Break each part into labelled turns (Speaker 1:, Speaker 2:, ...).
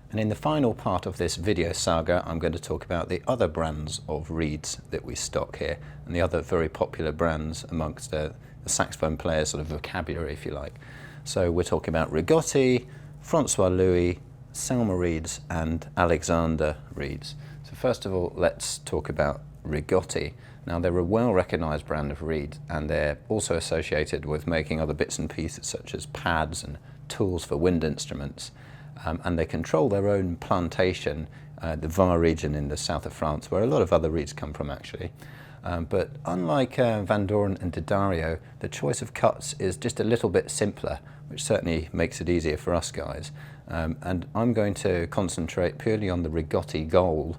Speaker 1: And in the final part of this video saga, I'm going to talk about the other brands of reeds that we stock here, and the other very popular brands amongst the saxophone players' sort of vocabulary, if you like. So we're talking about Rigotti, Francois Louis, Selmer reeds, and Alexander reeds. So first of all, let's talk about Rigotti. Now, they're a well-recognized brand of reed, and they're also associated with making other bits and pieces such as pads and tools for wind instruments. And they control their own plantation, the Var region in the south of France, where a lot of other reeds come from, actually. But unlike Van Doren and D'Addario, the choice of cuts is just a little bit simpler, which certainly makes it easier for us guys. And I'm going to concentrate purely on the Rigotti Gold,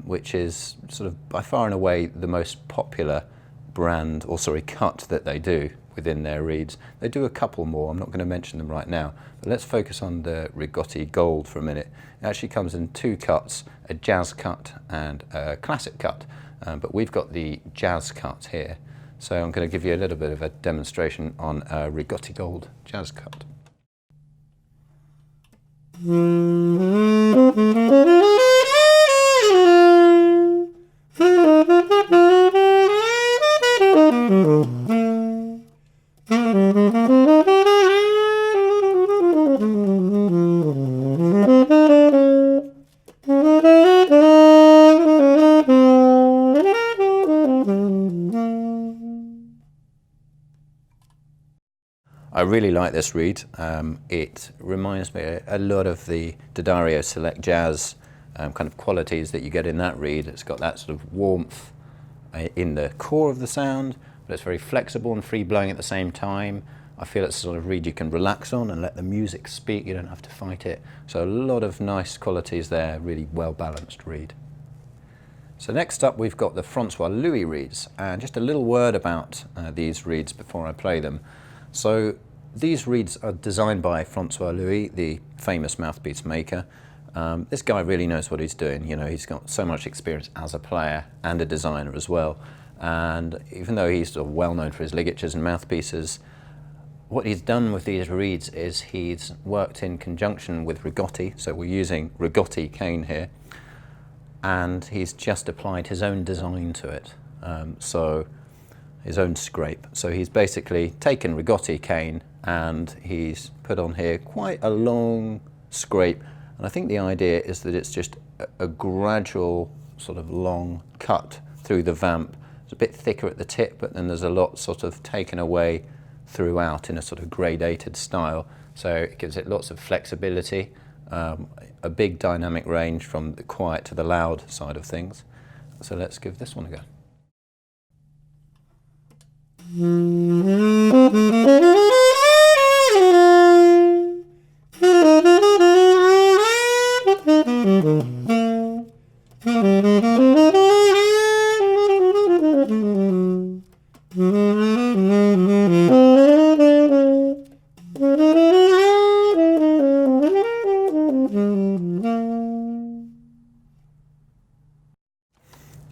Speaker 1: which is sort of by far and away the most popular brand, or sorry, cut that they do within their reeds. They do a couple more, I'm not going to mention them right now, but let's focus on the Rigotti Gold for a minute. It actually comes in two cuts, a jazz cut and a classic cut, but we've got the jazz cut here. So I'm going to give you a little bit of a demonstration on a Rigotti Gold jazz cut. I really like this reed. It reminds me a lot of the D'Addario Select Jazz kind of qualities that you get in that reed. It's got that sort of warmth in the core of the sound, but it's very flexible and free-blowing at the same time. I feel it's a sort of reed you can relax on and let the music speak, you don't have to fight it. So a lot of nice qualities there, really well-balanced reed. So next up we've got the Francois Louis reeds, and just a little word about these reeds before I play them. So these reeds are designed by Francois Louis, the famous mouthpiece maker. This guy really knows what he's doing. You know, he's got so much experience as a player and a designer as well. And even though he's sort of well known for his ligatures and mouthpieces, what he's done with these reeds is he's worked in conjunction with Rigotti. So we're using Rigotti cane here, and he's just applied his own design to it. His own scrape. So he's basically taken Rigotti cane and he's put on here quite a long scrape, and I think the idea is that it's just a gradual sort of long cut through the vamp. It's a bit thicker at the tip, but then there's a lot sort of taken away throughout in a sort of gradated style, so it gives it lots of flexibility, a big dynamic range from the quiet to the loud side of things. So let's give this one a go.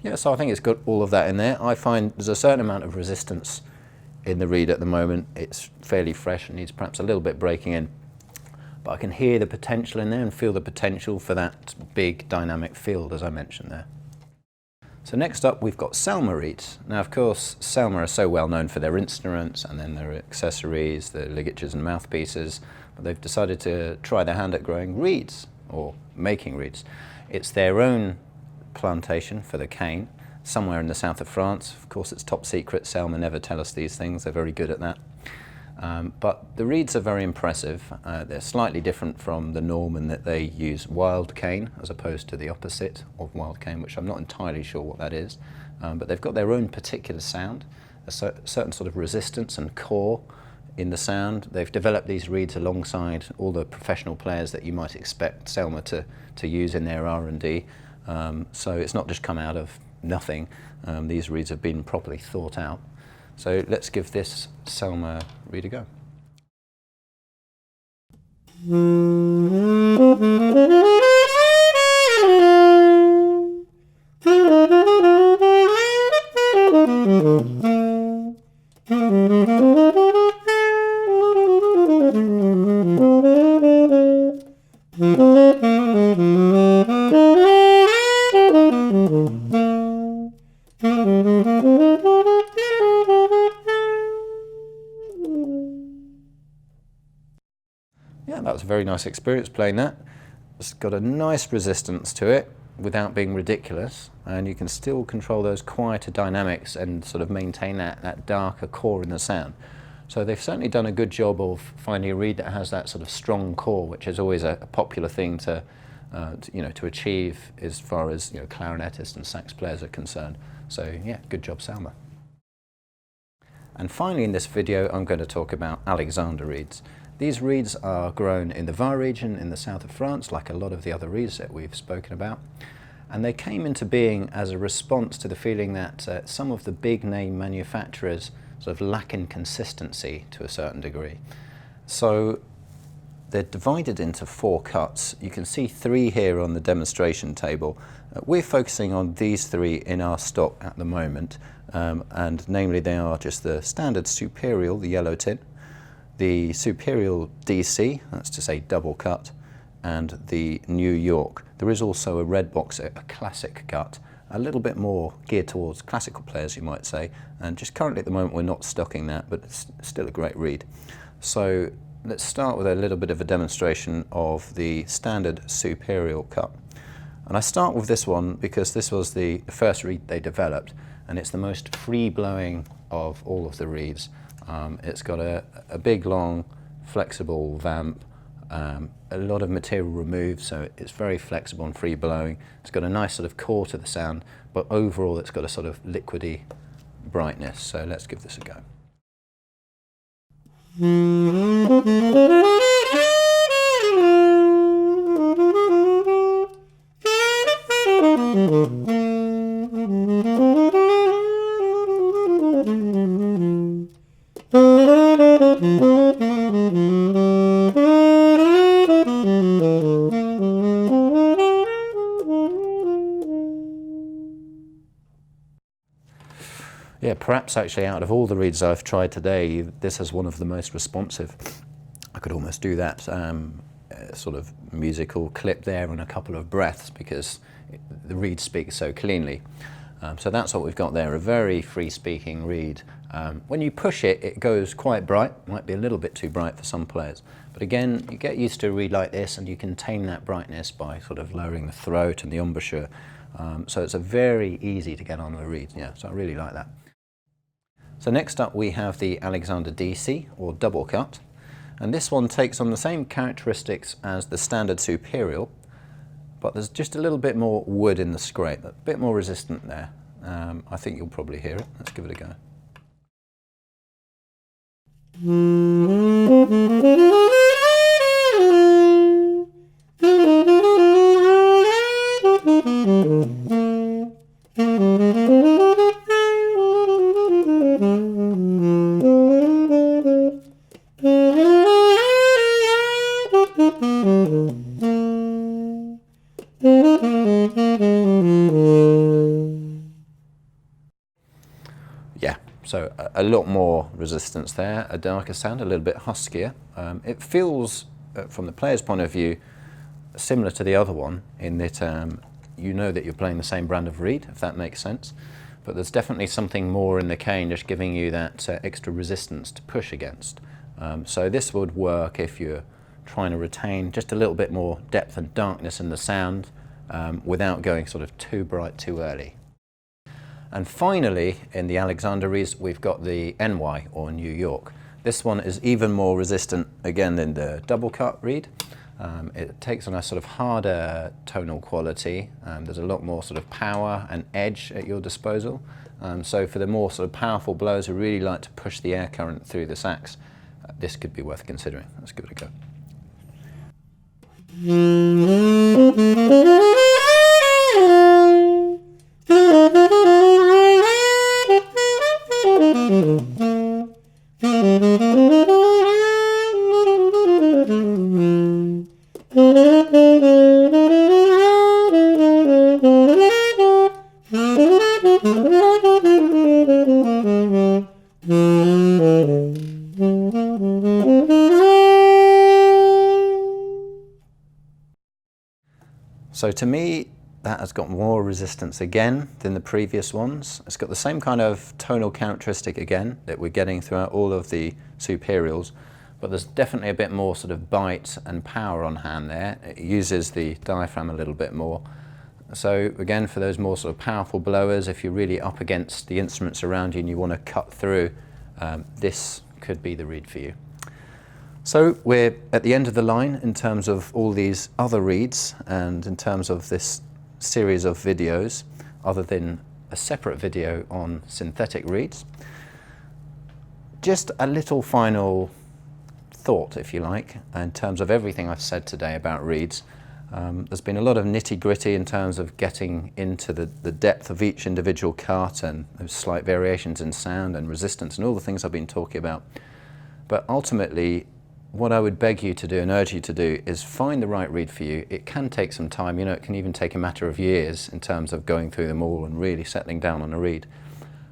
Speaker 1: Yeah, so I think it's got all of that in there. I find there's a certain amount of resistance in the reed at the moment. It's fairly fresh and needs perhaps a little bit breaking in, but I can hear the potential in there and feel the potential for that big dynamic field, as I mentioned there. So next up we've got Selmer reeds. Now of course Selmer are so well known for their instruments and then their accessories, the ligatures and mouthpieces, but they've decided to try their hand at growing reeds, or making reeds. It's their own plantation for the cane, somewhere in the south of France. Of course it's top secret, Selmer never tell us these things, they're very good at that. But the reeds are very impressive. They're slightly different from the norm in that they use wild cane as opposed to the opposite of wild cane, which I'm not entirely sure what that is. But they've got their own particular sound, a certain sort of resistance and core in the sound. They've developed these reeds alongside all the professional players that you might expect Selmer to use in their R&D. So it's not just come out of nothing. These reeds have been properly thought out. So let's give this Selmer reed a go. yeah, that was a very nice experience playing that. It's got a nice resistance to it without being ridiculous, and you can still control those quieter dynamics and sort of maintain that darker core in the sound. So they've certainly done a good job of finding a reed that has that sort of strong core, which is always a popular thing to achieve as far as clarinetists and sax players are concerned. So yeah, good job, Selmer. And finally in this video I'm going to talk about Alexander reeds. These reeds are grown in the Var region in the south of France, like a lot of the other reeds that we've spoken about. And they came into being as a response to the feeling that some of the big name manufacturers sort of lack in consistency to a certain degree. So they're divided into 4 cuts. You can see 3 here on the demonstration table. We're focusing on these 3 in our stock at the moment, and namely they are just the standard Superior, the yellow tin, the Superior DC, that's to say double cut, and the New York. There is also a red box, a classic cut, a little bit more geared towards classical players, you might say, and just currently at the moment we're not stocking that, but it's still a great reed. So let's start with a little bit of a demonstration of the standard Superior cut. And I start with this one because this was the first reed they developed, and it's the most free-blowing of all of the reeds. It's got a big, long, flexible vamp, a lot of material removed, so it's very flexible and free-blowing. It's got a nice sort of core to the sound, but overall it's got a sort of liquidy brightness. So let's give this a go. Yeah, perhaps actually out of all the reeds I've tried today, this is one of the most responsive. I could almost do that sort of musical clip there in a couple of breaths because the reed speaks so cleanly. So that's what we've got there, a very free-speaking reed. When you push it, it goes quite bright, might be a little bit too bright for some players. But again, you get used to a reed like this and you can tame that brightness by sort of lowering the throat and the embouchure. So it's a very easy to get on the reed, yeah, so I really like that. So next up we have the Alexander DC, or double cut, and this one takes on the same characteristics as the standard Superior, but there's just a little bit more wood in the scrape, a bit more resistant there. I think you'll probably hear it. Let's give it a go. Yeah, so a lot more resistance there, a darker sound, a little bit huskier. It feels, from the player's point of view, similar to the other one in that you know that you're playing the same brand of reed, if that makes sense. But there's definitely something more in the cane just giving you that extra resistance to push against. So this would work if you're trying to retain just a little bit more depth and darkness in the sound without going sort of too bright too early. And finally, in the Alexander reeds, we've got the NY, or New York. This one is even more resistant, again, than the double cut reed. It takes on a sort of harder tonal quality. There's a lot more sort of power and edge at your disposal. So for the more sort of powerful blowers who really like to push the air current through the sax, this could be worth considering. Let's give it a go. So to me, that has got more resistance again than the previous ones. It's got the same kind of tonal characteristic again that we're getting throughout all of the Superiors, but there's definitely a bit more sort of bite and power on hand there. It uses the diaphragm a little bit more. So again, for those more sort of powerful blowers, if you're really up against the instruments around you and you want to cut through, this could be the reed for you. So we're at the end of the line in terms of all these other reeds and in terms of this series of videos, other than a separate video on synthetic reeds. Just a little final thought, if you like, in terms of everything I've said today about reeds. There's been a lot of nitty-gritty in terms of getting into the depth of each individual cut and those slight variations in sound and resistance and all the things I've been talking about. But ultimately, what I would beg you to do and urge you to do is find the right reed for you. It can take some time, you know, it can even take a matter of years in terms of going through them all and really settling down on a reed.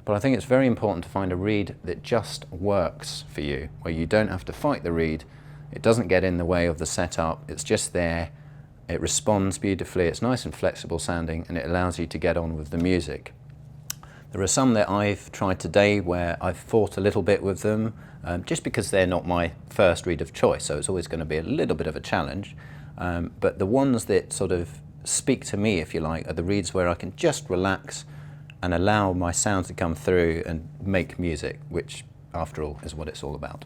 Speaker 1: But I think it's very important to find a reed that just works for you, where you don't have to fight the reed, it doesn't get in the way of the setup, it's just there, it responds beautifully, it's nice and flexible sounding, and it allows you to get on with the music. There are some that I've tried today where I've fought a little bit with them, just because they're not my first reed of choice, so it's always going to be a little bit of a challenge. But the ones that sort of speak to me, if you like, are the reeds where I can just relax and allow my sound to come through and make music, which, after all, is what it's all about.